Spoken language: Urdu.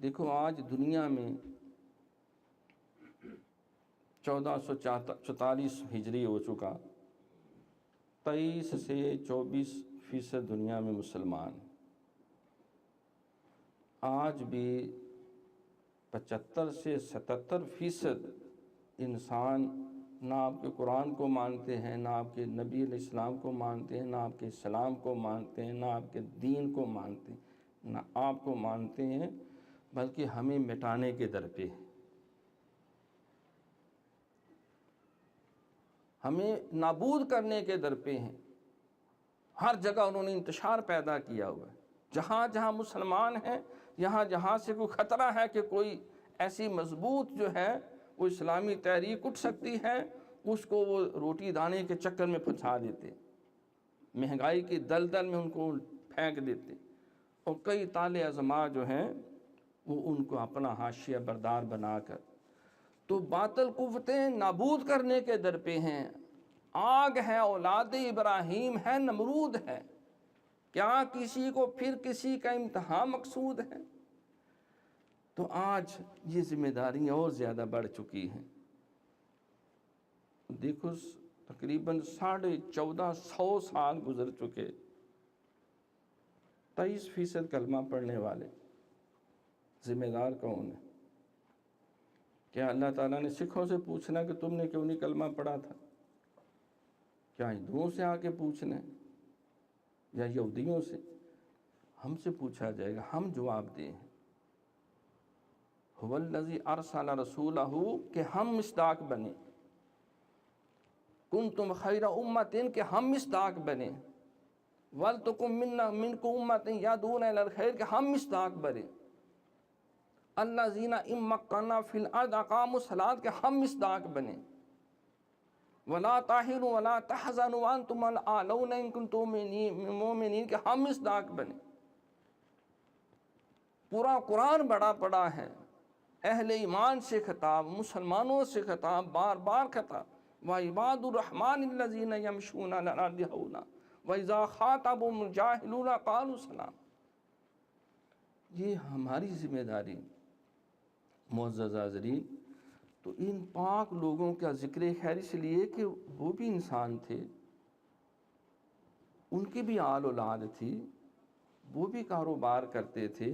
دیکھو آج دنیا میں 1444 ہجری ہو چکا، 23 سے 24% دنیا میں مسلمان، آج بھی 75 سے 77% انسان نہ آپ کے قرآن کو مانتے ہیں، نہ آپ کے نبی علیہ السلام کو مانتے ہیں، نہ آپ کے اسلام کو مانتے ہیں، نہ آپ کے دین کو مانتے ہیں، نہ آپ کو مانتے ہیں، بلکہ ہمیں مٹانے کے در پہ، ہمیں نابود کرنے کے در پہ ہیں۔ ہر جگہ انہوں نے انتشار پیدا کیا ہوا ہے، جہاں جہاں مسلمان ہیں، جہاں جہاں سے کوئی خطرہ ہے کہ کوئی ایسی مضبوط جو ہے وہ اسلامی تحریک اٹھ سکتی ہے، اس کو وہ روٹی دانے کے چکر میں پھنسا دیتے، مہنگائی کی دلدل میں ان کو پھینک دیتے، اور کئی طالع ازما جو ہیں وہ ان کو اپنا حاشیہ بردار بنا کر، تو باطل قوتیں نابود کرنے کے در پہ ہیں۔ آگ ہے، اولاد ابراہیم ہے، نمرود ہے، کیا کسی کو پھر کسی کا امتحان مقصود ہے؟ تو آج یہ ذمہ داریاں اور زیادہ بڑھ چکی ہیں۔ دیکھو تقریباً 1450 سال گزر چکے، 23% کلمہ پڑھنے والے، ذمہ دار کون ہے؟ کیا اللہ تعالیٰ نے سکھوں سے پوچھنا کہ تم نے کیوں نہیں کلمہ پڑھا تھا؟ کیا ہندوؤں سے آ کے پوچھنا ہے یا یہودیوں سے؟ ہم سے پوچھا جائے گا، ہم جواب دیں۔ هو الذی ارسل رسولہ، کہ ہم مصداق بنے، کنتم خیر امت، کہ ہم مصداق بنے، ولتکن منکم امت یدعون الی الخیر، کہ ہم مصداق بنے، الذین ان مکناہم فی الارض اقاموا الصلاۃ، کہ ہم مصداق بنے، ولا تہنوا ولا تحزنوا وانتم الاعلون ان کنتم مؤمنین، کہ ہم مصداق بنے۔ پورا قرآن بڑا پڑا ہے، اہل ایمان سے خطاب، مسلمانوں سے خطاب، بار بار خطاب، وعباد الرحمن الذین یمشون علی الارض ہونا واذا خاطبهم الجاہلون قالوا سلام۔ یہ ہماری ذمہ داری۔ معزز حاضرین، تو ان پاک لوگوں کا ذکر خیر اس لیے کہ وہ بھی انسان تھے، ان کی بھی آل اولاد تھی، وہ بھی کاروبار کرتے تھے،